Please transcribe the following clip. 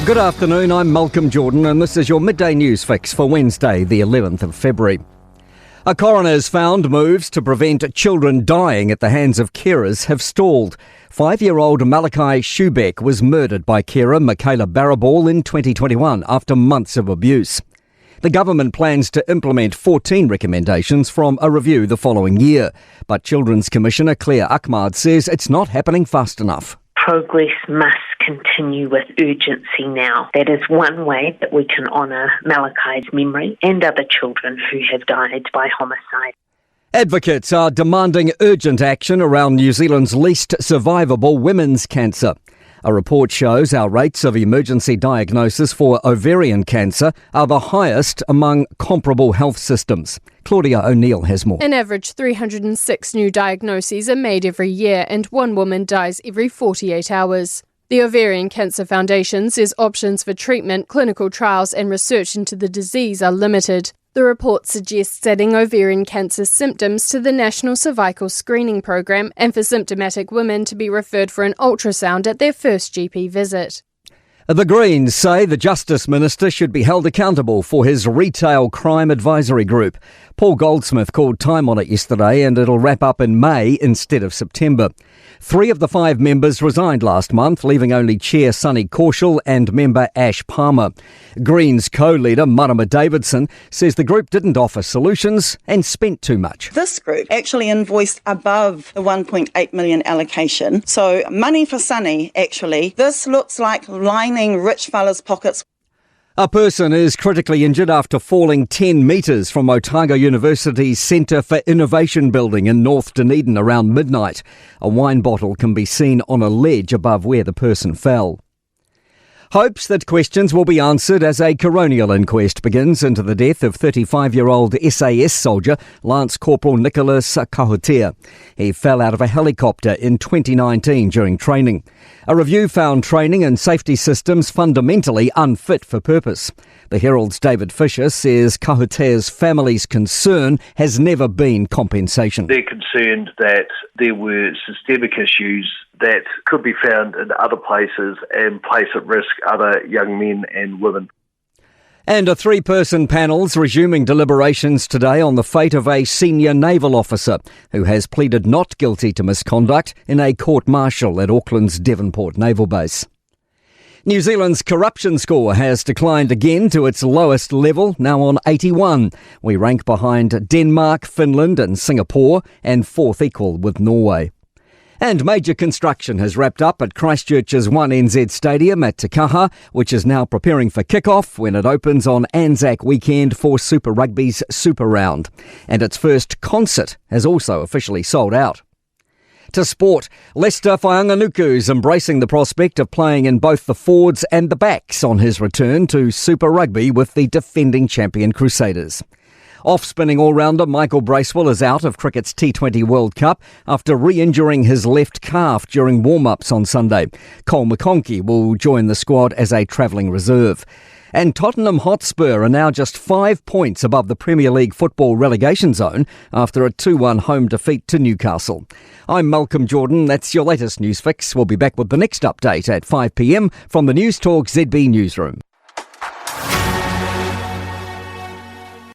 Good afternoon, I'm Malcolm Jordan and this is your midday news fix for Wednesday, the 11th of February. A coroner has found moves to prevent children dying at the hands of carers have stalled. 5-year-old Malachi Schubeck was murdered by carer Michaela Baraball in 2021 after months of abuse. The government plans to implement 14 recommendations from a review the following year, but Children's Commissioner Claire Ahmad says it's not happening fast enough. Progress must continue with urgency now. That is one way that we can honour Malachi's memory and other children who have died by homicide. Advocates are demanding urgent action around New Zealand's least survivable women's cancer. A report shows our rates of emergency diagnosis for ovarian cancer are the highest among comparable health systems. Claudia O'Neill has more. An average 306 new diagnoses are made every year and one woman dies every 48 hours. The Ovarian Cancer Foundation says options for treatment, clinical trials and research into the disease are limited. The report suggests adding ovarian cancer symptoms to the National Cervical Screening Program and for symptomatic women to be referred for an ultrasound at their first GP visit. The Greens say the Justice Minister should be held accountable for his retail crime advisory group. Paul Goldsmith called time on it yesterday and it'll wrap up in May instead of September. 3 of the 5 members resigned last month, leaving only Chair Sonny Korshall and member Ash Palmer. Greens co-leader Marama Davidson says the group didn't offer solutions and spent too much. This group actually invoiced above the 1.8 million allocation. So money for Sonny, actually. This looks like lining rich fellas' pockets. A person is critically injured after falling 10 metres from Otago University's Centre for Innovation building in North Dunedin around midnight. A wine bottle can be seen on a ledge above where the person fell. Hopes that questions will be answered as a coronial inquest begins into the death of 35-year-old SAS soldier Lance Corporal Nicholas Kahutea. He fell out of a helicopter in 2019 during training. A review found training and safety systems fundamentally unfit for purpose. The Herald's David Fisher says Kahutea's family's concern has never been compensation. They're concerned that there were systemic issues that could be found in other places and place at risk other young men and women. And a 3-person panel's resuming deliberations today on the fate of a senior naval officer who has pleaded not guilty to misconduct in a court-martial at Auckland's Devonport Naval Base. New Zealand's corruption score has declined again to its lowest level, now on 81. We rank behind Denmark, Finland and Singapore, and 4th equal with Norway. And major construction has wrapped up at Christchurch's 1NZ Stadium at Te Kaha, which is now preparing for kick-off when it opens on Anzac weekend for Super Rugby's Super Round. And its first concert has also officially sold out. To sport, Lester Whainganuku's embracing the prospect of playing in both the forwards and the backs on his return to Super Rugby with the defending champion Crusaders. Off-spinning all-rounder Michael Bracewell is out of cricket's T20 World Cup after re-injuring his left calf during warm-ups on Sunday. Cole McConkey will join the squad as a travelling reserve. And Tottenham Hotspur are now just 5 points above the Premier League football relegation zone after a 2-1 home defeat to Newcastle. I'm Malcolm Jordan. That's your latest news fix. We'll be back with the next update at 5 p.m. from the Newstalk ZB newsroom.